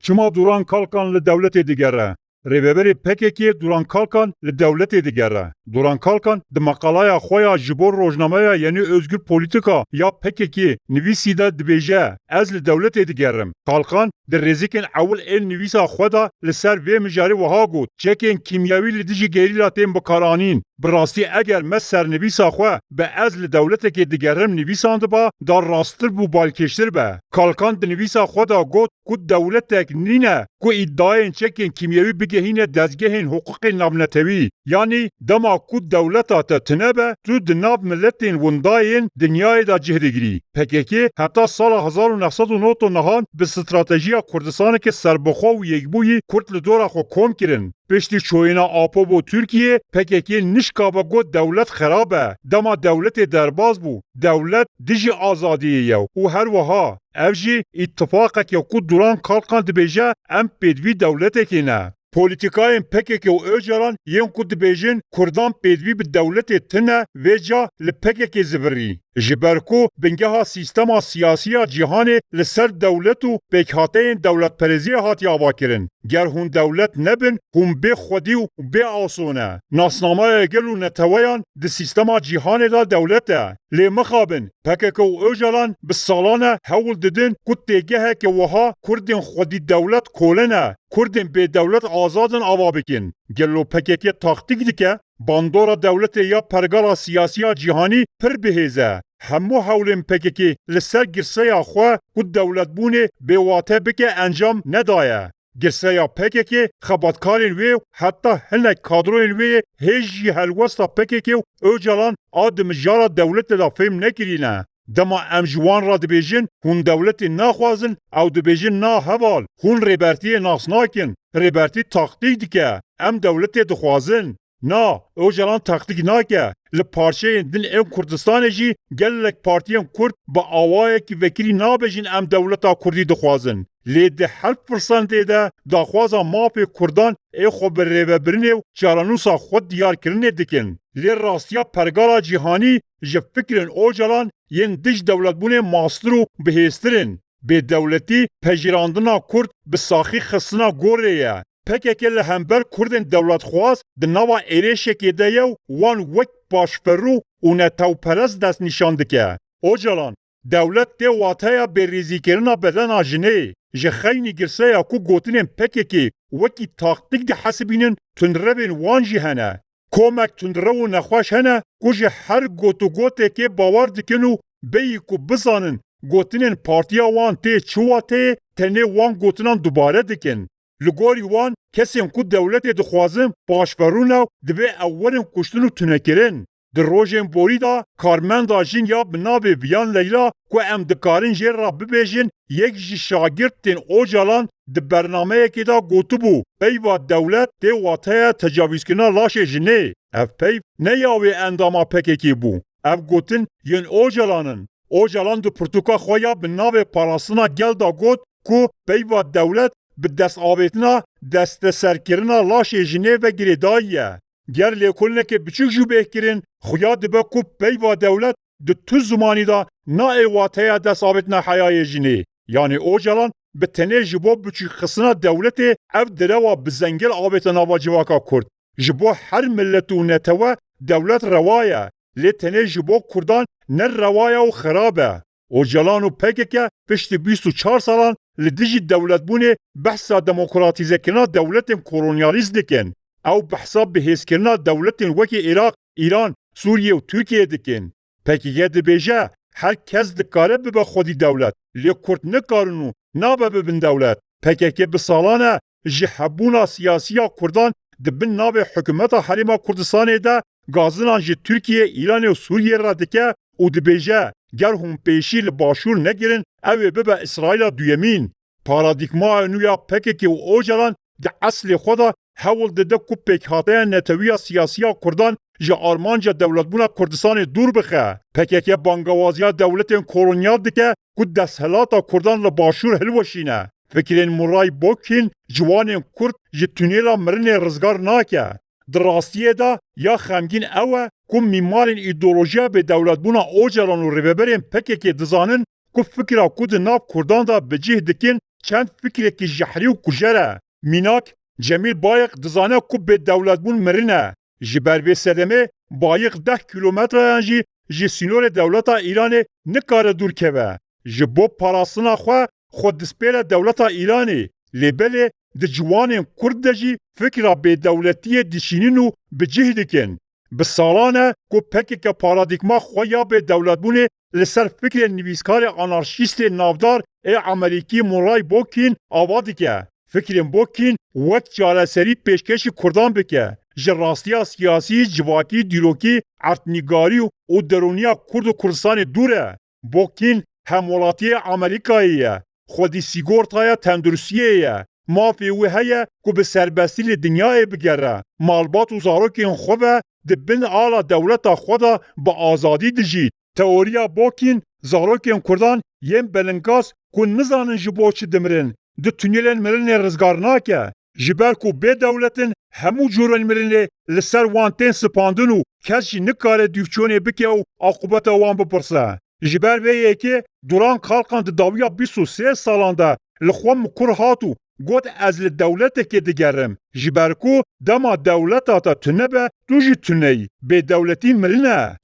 Çima duran kalkan li devletê digere. Rêveberê PKK duran kalkan li devletê digere. Duran kalkan di meqalaya xwe ya ji bo rojnameya Yeni Özgür Politika ya PKK nivîsî de dibêje ez li devletê digerim. Kalkan di rêzikên ewil ên nivîsa xwe de li ser vê mijarê wiha got çekên kîmyawî li dijî gerîla tên bikaranîn. Bi rastî eger me sernivîsa xwe bi ez li devletekê digerim nivîsan diba da rasttir bû balkêştir be. Kalkan di nivîsa xwe da got ku dewletek nîne ku îddiayên çekên kîmyawî bigihîne dezgehên hukukên navnetewî. Yanî dema ku dewleta te tune be tu di nav milletên windayên dinyayê da cih digirî. PKK heta sala 1990 nihan bi stratejiya Kurdistanekê serbixwe û yekbûyî Kurd li dora xwe kom kirin. Piştî çoyîna Apo bû Tirkiye, PKK nişkabe got dewlet xerab e. Dema dewletê derbas bû. Dewlet dijî azadiyê ye û her wiha. Ev jî îttifaqeke ku duran kalkan dibêje em pêdivî dewletekê ne. Polîtikayên PKK û Öcalan yên ku dibêjin Kurdan pêdivî bi dewletê tune vê ca li PKK zivîrî. Ji ber ku bingeha sîstema siyasî ya cîhanê li ser dewlet û pêkhateyên dewletperêziyê hatiye avakirin. Ger hûn dewlet nebin, hûn bê xwedî û bê asûne. Nasnamaya gel û neteweyan di sîstema cîhanê da dewlet e. Lê mixabin, PKK û Öcalan bi salan e hewl didin ku têgeheke wiha Kurdên xwedî dewlet kolene. Kurdên bêdewlet azadin ava bikin. Gelo PKK taktik dike, bandora dewletê ya pergala siyasiya cîhanî pir bihêze. Hemû hewlên PKK li ser girseya xwe ku dewletbûnê bêwate bike encam nedaye. Girseya PKK xebatkarên wê heta hinek kadroyên wê hêj jî helwesta PKK û Öcalan a di mijara dewletê da fêm nekirîne. Dema em ji wan re dibêjin hûn dewletê naxwazin ew dibêjin na heval. Hûn rêbertiyê nas nakin. Rêbertî taktik dike. Em dewletê dixwazin. Na, Öcalan taktik nake. Li parçeyên din ên Kurdistanê jî gelek partiyên Kurd bi awayekî vekirî nabêjin em dewleta Kurdî dixwazin. Lê di her firsentê de daxwaza mafê Kurdan ê xwe bi rêvebirinê û çaranûsa xwe diyarkirinê dikin. Lê rastiya pergala cîhanî ji fikrên Öcalan yên dij dewletbûnê mastir û bihêztirin. Bêdewletî pejirandina Kurd bi saxî xistina gorê ye. PKK li hember Kurdên dewletxwaz di nava êrişekê de ye û wan wek başferû û netewperest dest nîşan dike. Öcalan, dewlet tê wateya bêrîzîkirina bedena jinê. Ji xeynî girseya ku gotinên PKK wekî taktik dihesibînin tundrevên wan jî hene. Komek tundrev û nexweş hene ku ji her got û gotekê bawer dikin û bêyî ku bizanin gotinên partiya wan tê çi wateyê tenê wan gotinan dubare dikin. Li gorî wan kesên ku dewletê dixwazin başverû ne divê ew werin kuştin û tunekirin. Di rojên borî da karmenda jin ya bi navê Viyan Leyla ku em dikarin jê re bibêjin yek ji şagirdên Öcalan di bernameyekê da gotibû peyva dewlet tê wateya tecavîzkirina laşê jinê. Ev peyv ne ya wê endama PKK bû. Ev gotin yên Öcalanın. Öcalan di pirtûka xwe ya bi navê parastina gel da got ku peyva dewlet bi destavêtina desteserkirina laşê jinê ve girêdayî ye. Ger lêkolînekê biçûk jî bêhkirin, xuya dibe ku peyva dewlet di tu zimanî da naê wateya destavêtina heyayê jinê. Yani Öcalan bi tenê ji bo biçûkxistina dewletê ev direwa bi zengil avête nava civaka Kurd. Ji bo her millet û netewe dewlet rewa ye. Lê tenê ji bo Kurdan ne rewa ye û xerab e. Öcalan û PKK piştî 24 salan li dijî dewletbûnê behsa demokratîzekirina dewletên kolonyalîst dikin. Ew behsa bihêzkirina dewletên wekî Iraq, İran, Sûriye û Tirkiye dikin. PKK dibêje her kes dikare bibe xwedî dewlet. Lê Kurd nikarin û nabe bibin dewlet. PKK bi salan e ji hebûna siyasiya Kurdan di bin navê hikûmeta Herêma Kurdistanê de gazinan ji Tirkiye, İranê û Sûriye re dike û dibêje ger hûn pêşî li başûr negirin ew ê bibe İsraîla duyemîn. Paradîgmaya nû ya PKK û Öcalan di eslê xwe da hewl dide ku pêkhateya netewiya siyasiya Kurdan ji armanca dewletbûna Kurdistanê dûr bixe. PKK bangewaziya dewletên kolonyal dike ku desthelata Kurdan li başûr hilweşîne. Fikrên Muray Bokin ciwanên Kurd ji tunêla mirinê rizgar nake. Di rastiyê de ya xemgîn ew e ku mîmarên îdeolojiya bêdewletbûna Öcalan û rêveberên PKK dizanin ku fikra ku di nav Kurdan da bi cih dikin çend fikreki jehri û kujere. Mînak Cemîl Bayek dizane ku bêdewletbûn mirin e. Ji ber vê sedemê Bayek 10 kilometreyan jî ji sînorê dewleta Îranê nikare dûr keve. Ji bo parastina xwe dispêre dewleta Îranê. Lêbelê di ciwanên Kurd de jî fikra bêdewletiyê dişînin û bicih dikin. Bi salan e ku pekeke paradîgma xwe ya bêdewletbûnê li ser fikrên nivîskarê anarşîstê navdar ê Amerîkî Murray Bookchin ava dike. Fikrên Bookchin wek çareserî pêşkêşî Kurdan bike. Ji rastiya siyasî, civakî, dîrokî, ertnîgarî û derûniya Kurd û Kurdistanê dûr e. Bookchin hemwelatiyê Amerîkayê ye. Xwedî sîgortaya tenduristiyê ye. Mafê wê heye ku bi serbestî li dinyayê bigere. Malbat û zarokên xwe ve di bin ala dewleta xwe de bi azadî dijît. Teoriya Bookchin zarokên Kurdan yên belingaz ku nizanin ji bo çi dimirin. Di tunelên mirinê rizgar nake. Ji ber ku bêdewletin hemû curên mirinê li ser wan tên spandin û kes jî nikare dîvçûnê bike û aqibeta wan bipirse. Ji ber vê yekê Duran Kalkan di dawiya 23 salan de li xwe mikur hat û got ez li dewletekê digerim. Ji ber ku dema dewleta te tune be tu jî tune yî. Bêdewletî mirin e.